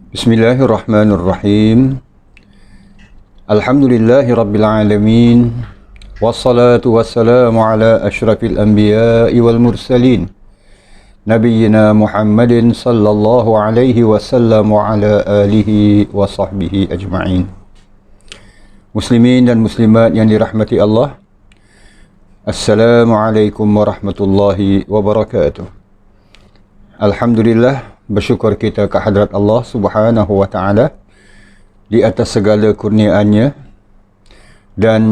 Bismillahirrahmanirrahim. Alhamdulillahi rabbil alamin. Wassalatu wassalamu ala asyrafil anbiya'i wal mursalin. Nabiyyina Muhammadin sallallahu alaihi wasallam wa ala alihi wa sahbihi ajma'in. Muslimin dan muslimat yang dirahmati Allah. Assalamualaikum warahmatullahi wabarakatuh. Alhamdulillah, bersyukur kita ke hadrat Allah Subhanahu wa taala di atas segala kurniaannya, dan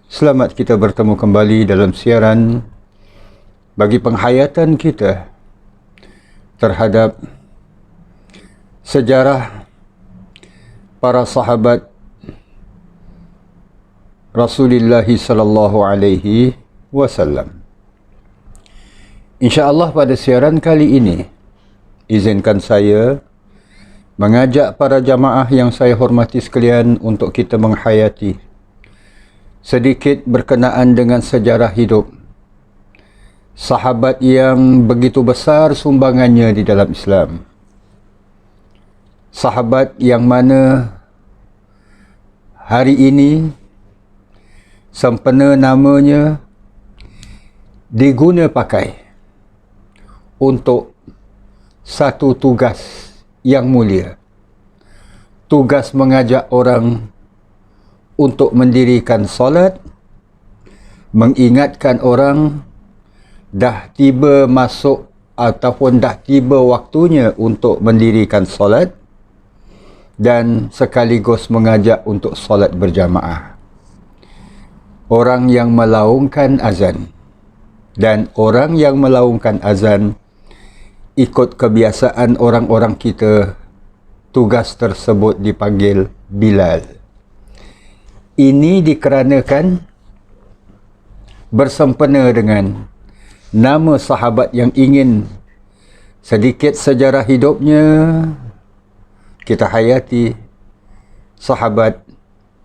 selamat kita bertemu kembali dalam siaran bagi penghayatan kita terhadap sejarah para sahabat Rasulullah sallallahu alaihi wasallam. Insya-Allah pada siaran kali ini, izinkan saya mengajak para jamaah yang saya hormati sekalian untuk kita menghayati sedikit berkenaan dengan sejarah hidup sahabat yang begitu besar sumbangannya di dalam Islam. Sahabat yang mana hari ini sempena namanya diguna pakai untuk satu tugas yang mulia. Tugas mengajak orang untuk mendirikan solat, mengingatkan orang dah tiba masuk ataupun dah tiba waktunya untuk mendirikan solat, dan sekaligus mengajak untuk solat berjamaah. Orang yang melaungkan azan, dan orang yang melaungkan azan ikut kebiasaan orang-orang kita, tugas tersebut dipanggil Bilal. Ini dikarenakan bersempena dengan nama sahabat yang ingin sedikit sejarah hidupnya kita hayati, sahabat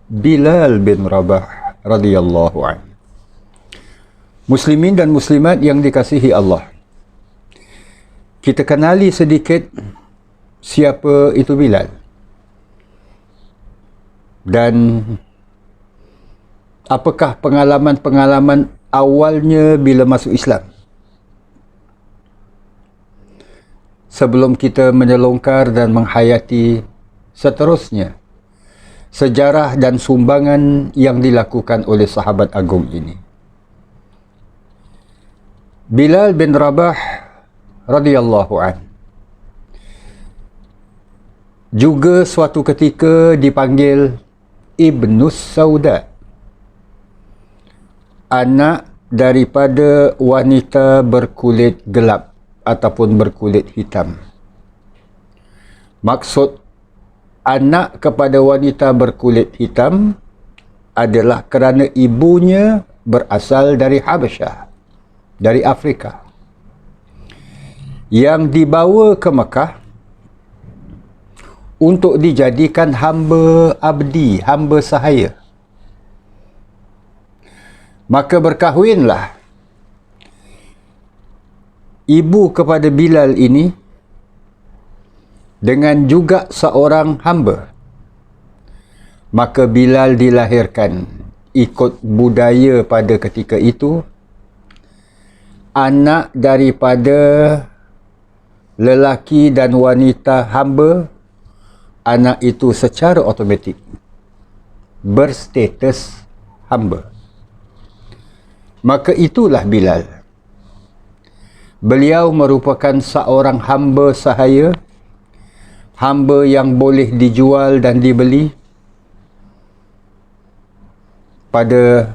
Bilal bin Rabah radhiyallahu anhu. Muslimin dan muslimat yang dikasihi Allah, kita kenali sedikit siapa itu Bilal dan apakah pengalaman-pengalaman awalnya bila masuk Islam. Sebelum kita menyelongkar dan menghayati seterusnya sejarah dan sumbangan yang dilakukan oleh sahabat agung ini. Bilal bin Rabah radhiyallahu an juga suatu ketika dipanggil Ibnus Sauda, anak daripada wanita berkulit gelap ataupun berkulit hitam. Maksud anak kepada wanita berkulit hitam adalah kerana ibunya berasal dari Habasyah, dari Afrika, yang dibawa ke Mekah untuk dijadikan hamba abdi, hamba sahaya. Maka berkahwinlah ibu kepada Bilal ini dengan juga seorang hamba. Maka Bilal dilahirkan ikut budaya pada ketika itu, anak daripada lelaki dan wanita hamba. Anak itu secara automatik berstatus hamba. Maka itulah Bilal. Beliau merupakan seorang hamba sahaya, hamba yang boleh dijual dan dibeli pada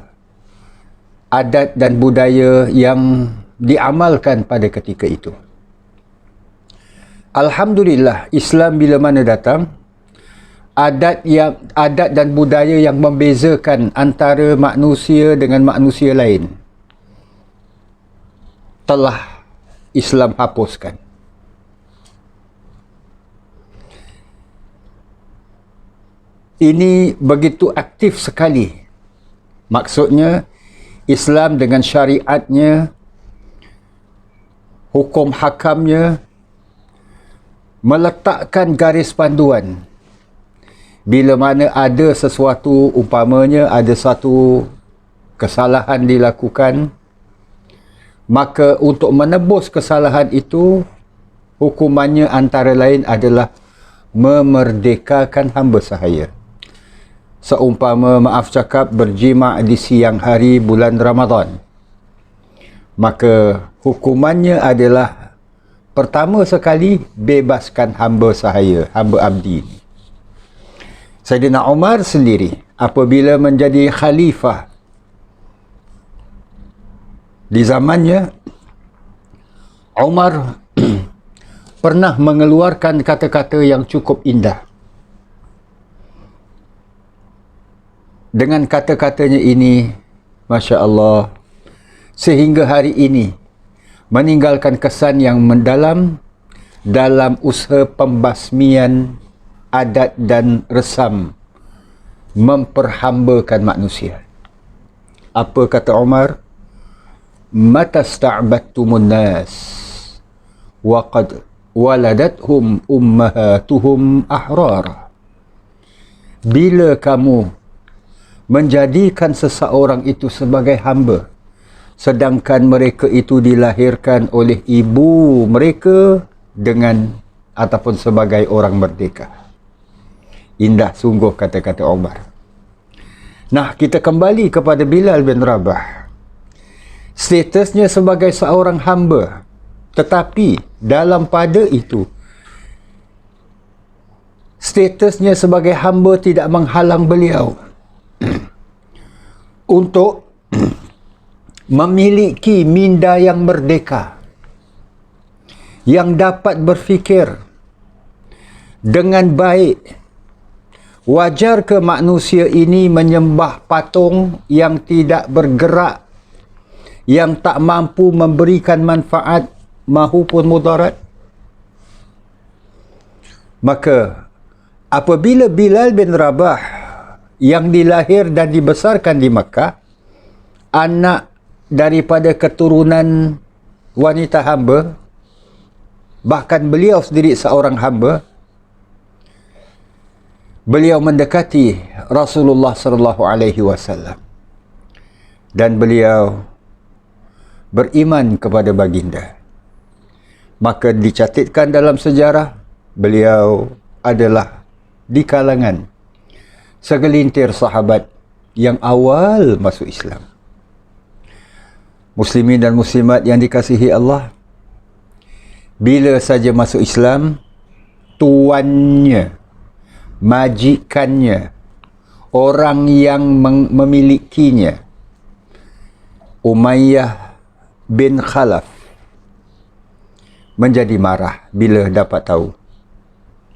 adat dan budaya yang diamalkan pada ketika itu. Alhamdulillah, Islam bila mana datang, adat dan budaya yang membezakan antara manusia dengan manusia lain telah Islam hapuskan. Ini begitu aktif sekali. Maksudnya, Islam dengan syariatnya, hukum hakamnya, meletakkan garis panduan. Bila mana ada sesuatu, umpamanya ada satu kesalahan dilakukan, maka untuk menebus kesalahan itu, hukumannya antara lain adalah memerdekakan hamba sahaya. Seumpama, maaf cakap, berjima' di siang hari bulan Ramadan, maka hukumannya adalah pertama sekali bebaskan hamba sahaya, hamba abdi. Saidina Umar sendiri apabila menjadi khalifah di zamannya, Umar pernah mengeluarkan kata-kata yang cukup indah. Dengan kata-katanya ini, Masya Allah, sehingga hari ini meninggalkan kesan yang mendalam dalam usaha pembasmian adat dan resam memperhambakan manusia. Apa kata Umar? Mata sta'battumun nas wa qad waladathum ummahatuhum ahrar. Bila kamu menjadikan seseorang itu sebagai hamba, sedangkan mereka itu dilahirkan oleh ibu mereka dengan ataupun sebagai orang merdeka. Indah sungguh kata-kata Umar. Nah, kita kembali kepada Bilal bin Rabah. Statusnya sebagai seorang hamba, tetapi dalam pada itu, statusnya sebagai hamba tidak menghalang beliau untuk memiliki minda yang merdeka, yang dapat berfikir dengan baik. Wajar ke manusia ini menyembah patung yang tidak bergerak, yang tak mampu memberikan manfaat maupun mudarat? Maka apabila Bilal bin Rabah yang dilahir dan dibesarkan di Makkah, anak daripada keturunan wanita hamba, bahkan beliau sendiri seorang hamba, beliau mendekati Rasulullah sallallahu alaihi wasallam dan beliau beriman kepada baginda. Maka dicatatkan dalam sejarah, beliau adalah di kalangan segelintir sahabat yang awal masuk Islam. Muslimin dan muslimat yang dikasihi Allah, bila saja masuk Islam, tuannya, majikannya, orang yang memilikinya, Umayyah bin Khalaf, menjadi marah bila dapat tahu.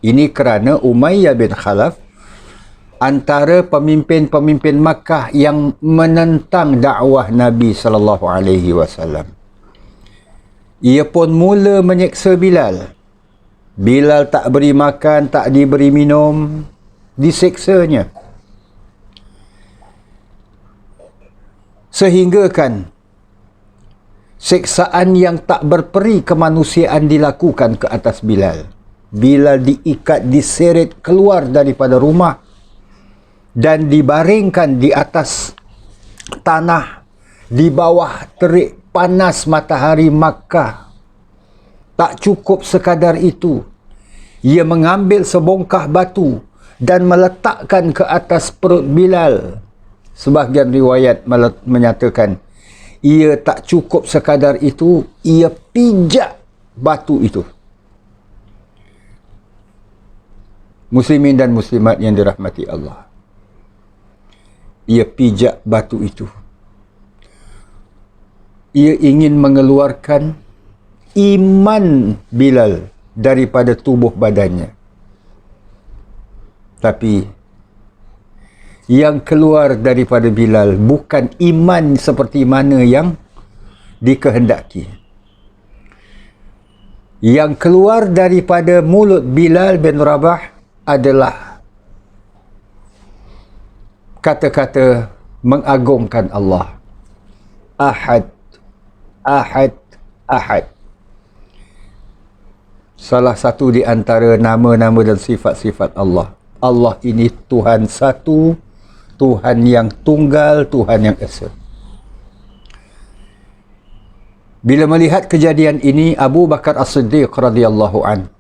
Ini kerana Umayyah bin Khalaf antara pemimpin-pemimpin Makkah yang menentang dakwah Nabi sallallahu alaihi wasallam. Ia pun mula menyeksa Bilal. Bilal tak beri makan, tak diberi minum, diseksanya. Sehingga kan seksaan yang tak berperi kemanusiaan dilakukan ke atas Bilal. Bilal diikat, diseret keluar daripada rumah dan dibaringkan di atas tanah di bawah terik panas matahari Makkah. Tak cukup sekadar itu, ia mengambil sebongkah batu dan meletakkan ke atas perut Bilal. Sebahagian riwayat menyatakan ia tak cukup sekadar itu, ia pijak batu itu. Muslimin dan muslimat yang dirahmati Allah, ia pijak batu itu. Ia ingin mengeluarkan iman Bilal daripada tubuh badannya. Tapi yang keluar daripada Bilal bukan iman seperti mana yang dikehendaki. Yang keluar daripada mulut Bilal bin Rabah adalah kata-kata mengagungkan Allah. Ahad, Ahad, Ahad. salah satu di antara nama-nama dan sifat-sifat Allah. Allah ini Tuhan satu, Tuhan yang tunggal, Tuhan yang esa. Bila melihat kejadian ini, Abu Bakar As-Siddiq radhiyallahu an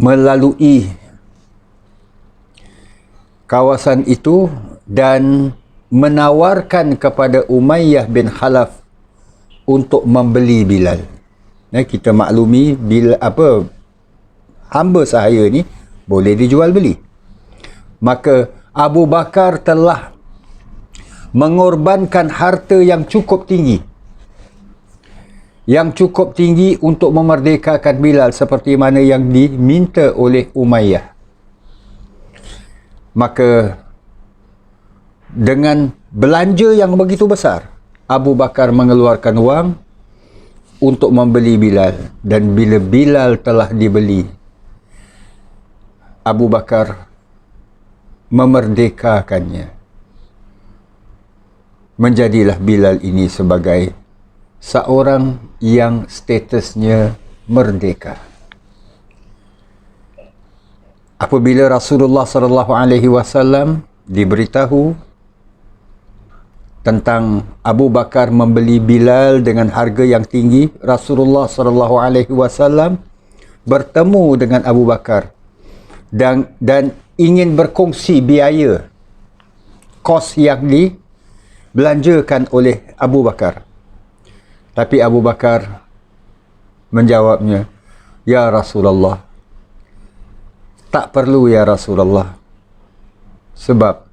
melalui kawasan itu dan menawarkan kepada Umayyah bin Khalaf untuk membeli Bilal. Kita maklumi hamba sahaya ni boleh dijual beli. Maka Abu Bakar telah mengorbankan harta yang cukup tinggi, untuk memerdekakan Bilal seperti mana yang diminta oleh Umayyah. Maka dengan belanja yang begitu besar, Abu Bakar mengeluarkan wang untuk membeli Bilal. Dan bila Bilal telah dibeli, Abu Bakar memerdekakannya. Menjadilah Bilal ini sebagai seorang yang statusnya merdeka. Apabila Rasulullah SAW diberitahu tentang Abu Bakar membeli Bilal dengan harga yang tinggi, Rasulullah SAW bertemu dengan Abu Bakar dan ingin berkongsi biaya, kos yang dibelanjakan oleh Abu Bakar. Tapi Abu Bakar menjawabnya, "Ya Rasulullah, tak perlu ya Rasulullah, sebab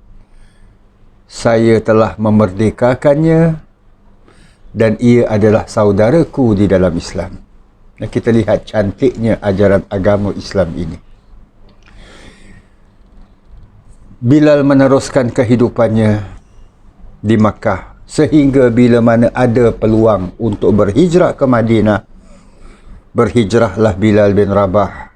saya telah memerdekakannya dan ia adalah saudaraku di dalam Islam." Dan kita lihat cantiknya ajaran agama Islam ini. Bilal meneruskan kehidupannya di Makkah sehingga bila mana ada peluang untuk berhijrah ke Madinah, berhijrahlah Bilal bin Rabah,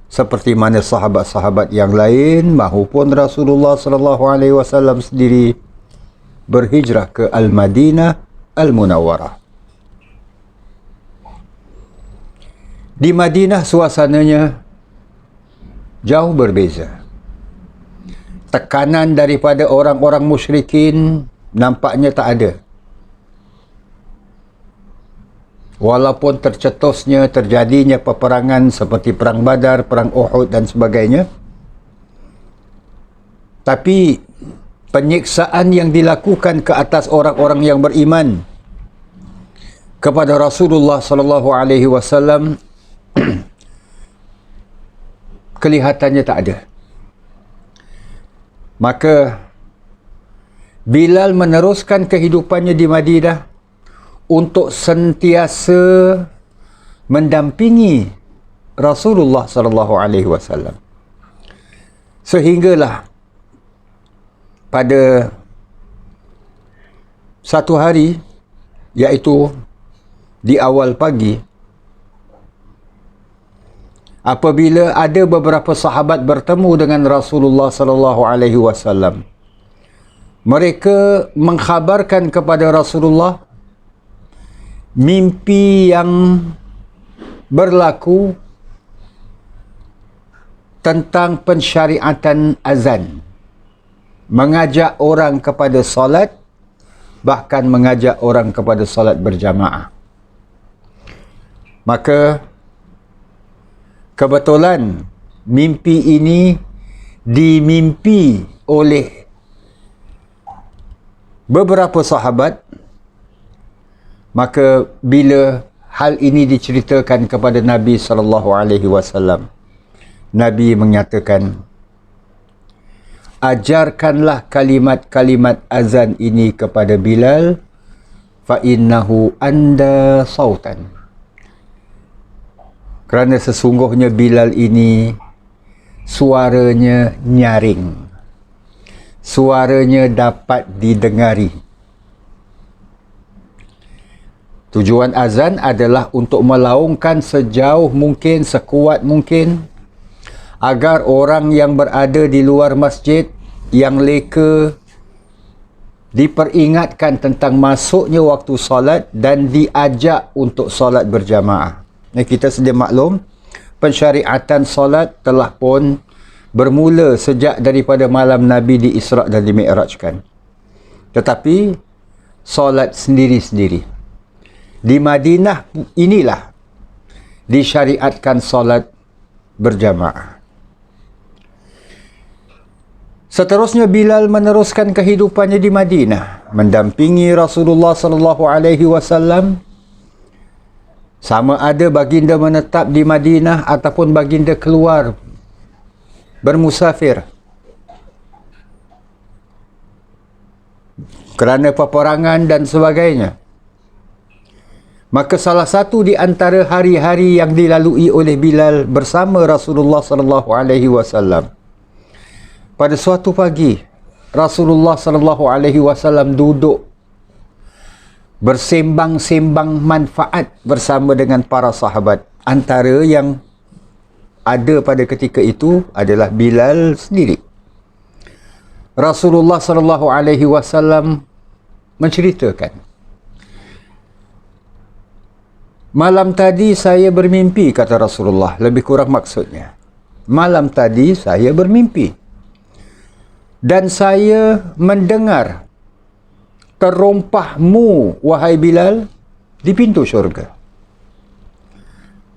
seperti mana sahabat-sahabat yang lain maupun Rasulullah SAW sendiri berhijrah ke Al-Madinah Al-Munawwarah. Di Madinah suasananya jauh berbeza. Tekanan daripada orang-orang musyrikin nampaknya tak ada. Walaupun terjadinya peperangan seperti Perang Badar, Perang Uhud dan sebagainya, tapi penyiksaan yang dilakukan ke atas orang-orang yang beriman kepada Rasulullah SAW kelihatannya tak ada. Maka Bilal meneruskan kehidupannya di Madinah untuk sentiasa mendampingi Rasulullah SAW. Sehinggalah pada satu hari, iaitu di awal pagi, apabila ada beberapa sahabat bertemu dengan Rasulullah SAW, mereka mengkhabarkan kepada Rasulullah mimpi yang berlaku tentang pensyariatan azan, mengajak orang kepada solat, bahkan mengajak orang kepada solat berjamaah. Maka kebetulan mimpi ini dimimpi oleh beberapa sahabat. Maka bila hal ini diceritakan kepada Nabi SAW, Nabi menyatakan, ajarkanlah kalimat-kalimat azan ini kepada Bilal, fa innahu anda sautan, kerana sesungguhnya Bilal ini suaranya nyaring, suaranya dapat didengari. Tujuan azan adalah untuk melaungkan sejauh mungkin, sekuat mungkin, agar orang yang berada di luar masjid, yang leka, diperingatkan tentang masuknya waktu solat dan diajak untuk solat berjamaah. Kita sedia maklum, pensyariatan solat telah pun bermula sejak daripada malam Nabi di Isra' dan di Mi'rajkan. Tetapi solat sendiri-sendiri. Di Madinah inilah disyariatkan solat berjamaah. Seterusnya Bilal meneruskan kehidupannya di Madinah, mendampingi Rasulullah sallallahu alaihi wasallam. Sama ada baginda menetap di Madinah ataupun baginda keluar bermusafir kerana peperangan dan sebagainya. Maka salah satu di antara hari-hari yang dilalui oleh Bilal bersama Rasulullah sallallahu alaihi wasallam, pada suatu pagi Rasulullah sallallahu alaihi wasallam duduk bersembang-sembang manfaat bersama dengan para sahabat. Antara yang ada pada ketika itu adalah Bilal sendiri. Rasulullah sallallahu alaihi wasallam menceritakan, malam tadi saya bermimpi, kata Rasulullah, lebih kurang maksudnya. Malam tadi saya bermimpi dan saya mendengar terompahmu, wahai Bilal, di pintu syurga.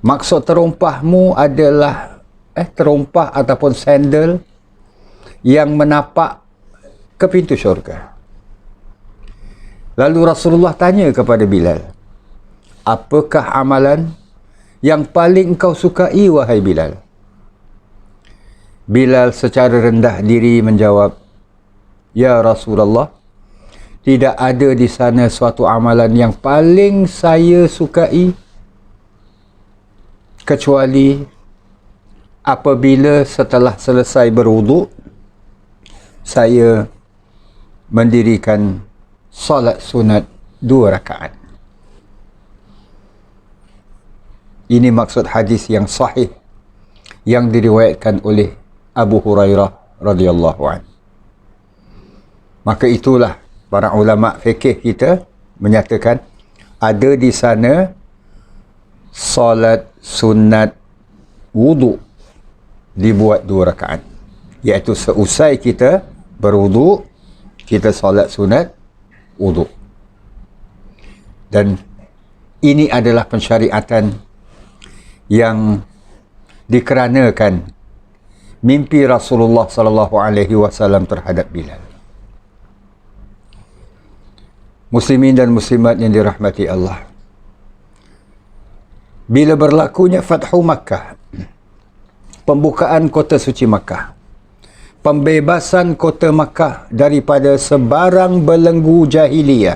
Maksud terompahmu adalah terompah ataupun sandal yang menapak ke pintu syurga. Lalu Rasulullah tanya kepada Bilal, apakah amalan yang paling kau sukai, wahai Bilal? Bilal secara rendah diri menjawab, ya Rasulullah, tidak ada di sana suatu amalan yang paling saya sukai kecuali apabila setelah selesai berwuduk saya mendirikan solat sunat 2 rakaat. Ini maksud hadis yang sahih yang diriwayatkan oleh Abu Hurairah radhiyallahu anhu. Maka itulah para ulama fikih kita menyatakan ada di sana solat sunat wuduk dibuat 2 rakaat, iaitu seusai kita berwuduk kita solat sunat wuduk. Dan ini adalah pensyariatan yang dikeranakan mimpi Rasulullah sallallahu alaihi wasallam terhadap Bilal. Muslimin dan muslimat yang dirahmati Allah, bila berlakunya Fathu Makkah, pembukaan kota suci Makkah, pembebasan kota Makkah daripada sebarang belenggu jahiliyah,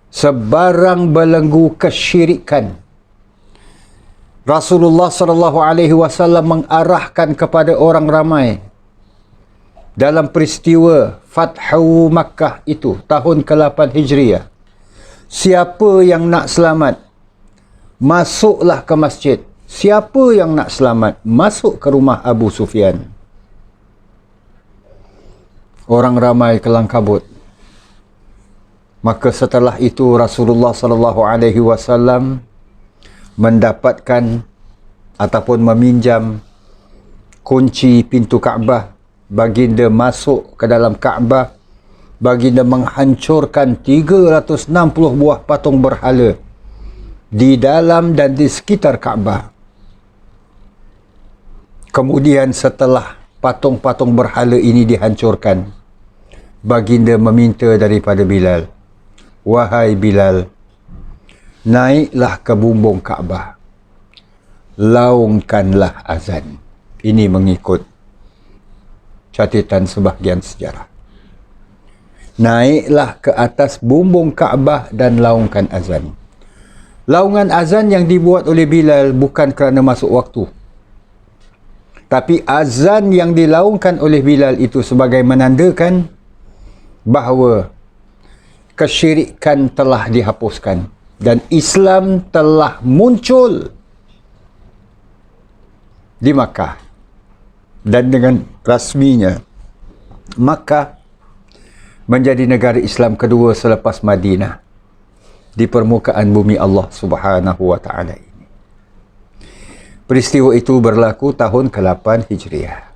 sebarang belenggu kesyirikan, Rasulullah sallallahu alaihi wasallam mengarahkan kepada orang ramai dalam peristiwa Fathu Makkah itu tahun ke-8 Hijriah. Siapa yang nak selamat, masuklah ke masjid. Siapa yang nak selamat, masuk ke rumah Abu Sufyan. Orang ramai kelang kabut. Maka setelah itu Rasulullah sallallahu alaihi wasallam mendapatkan ataupun meminjam kunci pintu Kaabah. Baginda masuk ke dalam Kaabah. Baginda menghancurkan 360 buah patung berhala di dalam dan di sekitar Kaabah. Kemudian setelah patung-patung berhala ini dihancurkan, baginda meminta daripada Bilal, wahai Bilal, naiklah ke bumbung Kaabah, laungkanlah azan. Ini mengikut catatan sebahagian sejarah. Naiklah ke atas bumbung Kaabah dan laungkan azan. Laungan azan yang dibuat oleh Bilal bukan kerana masuk waktu, tapi azan yang dilaungkan oleh Bilal itu sebagai menandakan bahawa kesyirikan telah dihapuskan dan Islam telah muncul di Makkah. Dan dengan rasminya Makkah menjadi negara Islam kedua selepas Madinah di permukaan bumi Allah Subhanahu wa taala ini. Peristiwa itu berlaku tahun ke-8 Hijriah.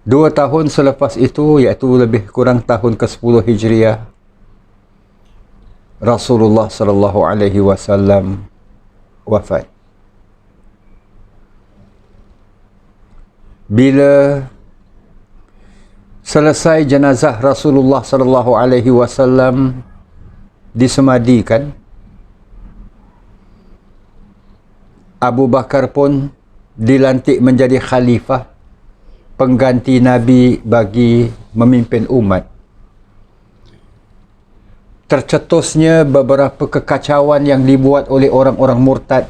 2 tahun selepas itu, iaitu lebih kurang tahun ke-10 Hijriah, Rasulullah sallallahu alaihi wasallam wafat. Bila selesai jenazah Rasulullah sallallahu alaihi wasallam disemadikan, Abu Bakar pun dilantik menjadi khalifah, pengganti Nabi bagi memimpin umat. Tercetusnya beberapa kekacauan yang dibuat oleh orang-orang murtad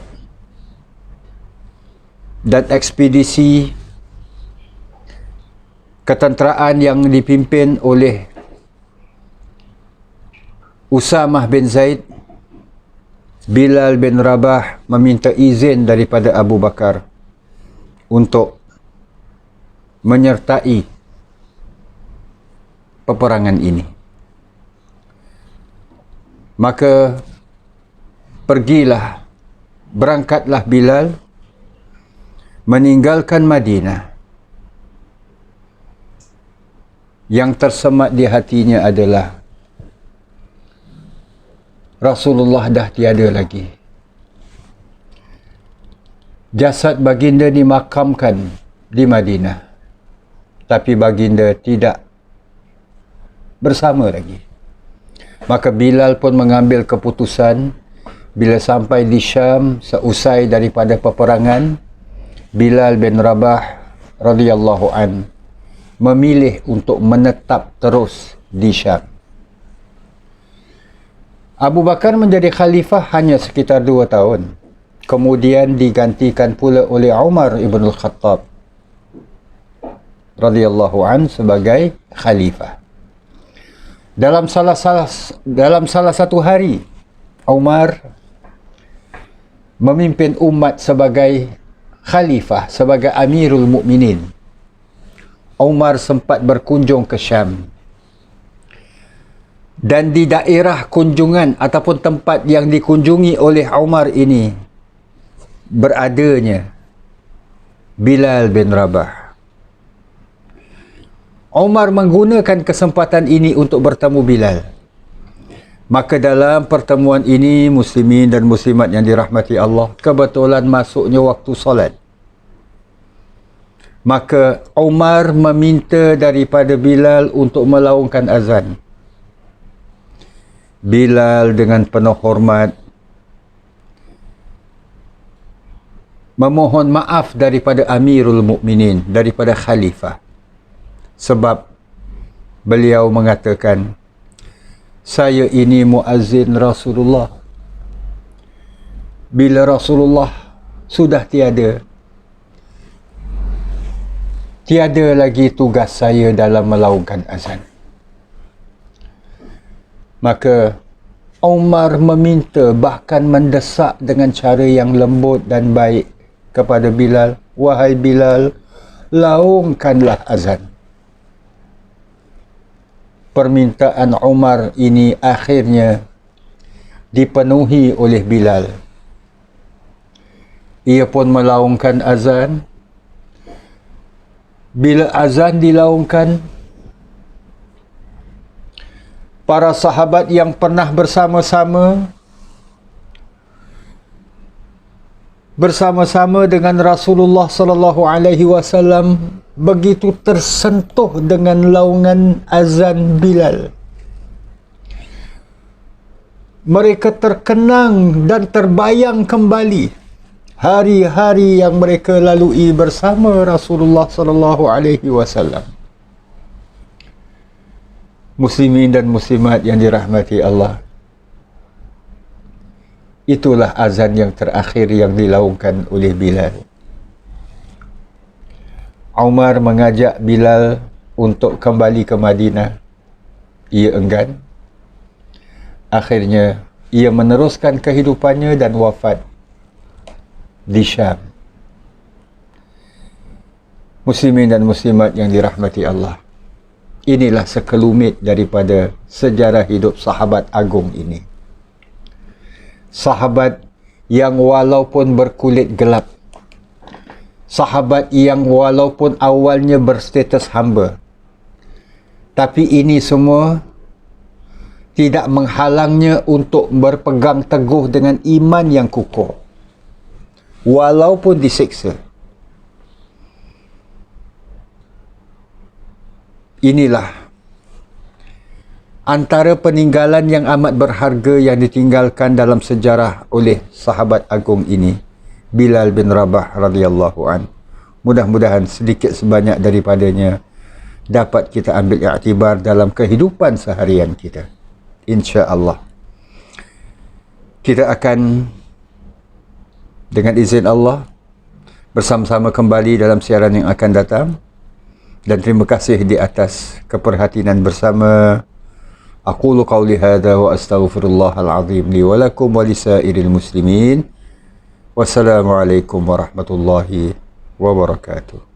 dan ekspedisi ketenteraan yang dipimpin oleh Usamah bin Zaid. Bilal bin Rabah meminta izin daripada Abu Bakar untuk menyertai peperangan ini. Maka berangkatlah Bilal meninggalkan Madinah. Yang tersemat di hatinya adalah Rasulullah dah tiada lagi. Jasad baginda dimakamkan di Madinah, tapi baginda tidak bersama lagi. Maka Bilal pun mengambil keputusan, bila sampai di Syam seusai daripada peperangan, Bilal bin Rabah radhiyallahu an memilih untuk menetap terus di Syam. Abu Bakar menjadi khalifah hanya sekitar 2 tahun. Kemudian digantikan pula oleh Umar ibn al-Khattab radhiyallahu an sebagai khalifah. Dalam salah satu hari, Umar memimpin umat sebagai khalifah, sebagai Amirul Mukminin. Umar sempat berkunjung ke Syam. Dan di daerah kunjungan ataupun tempat yang dikunjungi oleh Umar ini beradanya Bilal bin Rabah. Umar menggunakan kesempatan ini untuk bertemu Bilal. Maka dalam pertemuan ini, muslimin dan muslimat yang dirahmati Allah, kebetulan masuknya waktu solat. Maka Umar meminta daripada Bilal untuk melaungkan azan. Bilal dengan penuh hormat memohon maaf daripada Amirul Mukminin, daripada khalifah. Sebab beliau mengatakan, saya ini muazzin Rasulullah. Bila Rasulullah sudah tiada lagi tugas saya dalam melaungkan azan. Maka Umar meminta, bahkan mendesak dengan cara yang lembut dan baik kepada Bilal, wahai Bilal, laungkanlah azan. Permintaan Umar ini akhirnya dipenuhi oleh Bilal. Ia pun melaungkan azan. Bila azan dilaungkan, para sahabat yang pernah bersama-sama dengan Rasulullah sallallahu alaihi wasallam begitu tersentuh dengan laungan azan Bilal. Mereka terkenang dan terbayang kembali hari-hari yang mereka lalui bersama Rasulullah sallallahu alaihi wasallam. Muslimin dan muslimat yang dirahmati Allah, itulah azan yang terakhir yang dilaungkan oleh Bilal. Umar mengajak Bilal untuk kembali ke Madinah. Ia enggan. Akhirnya ia meneruskan kehidupannya dan wafat di Syam. Muslimin dan muslimat yang dirahmati Allah, inilah sekelumit daripada sejarah hidup sahabat agung ini. Sahabat yang walaupun berkulit gelap, sahabat yang walaupun awalnya berstatus hamba, tapi ini semua tidak menghalangnya untuk berpegang teguh dengan iman yang kukuh walaupun disiksa. Inilah antara peninggalan yang amat berharga yang ditinggalkan dalam sejarah oleh sahabat agung ini, Bilal bin Rabah radhiyallahu an. Mudah-mudahan sedikit sebanyak daripadanya dapat kita ambil iktibar dalam kehidupan seharian kita. Insya-Allah. Kita akan dengan izin Allah bersama-sama kembali dalam siaran yang akan datang. Dan terima kasih di atas keperhatian bersama. Aqulu qawli hadha wa astaghfirullahal azim li wa lakum wa lisairil muslimin. Wassalamualaikum warahmatullahi wabarakatuh.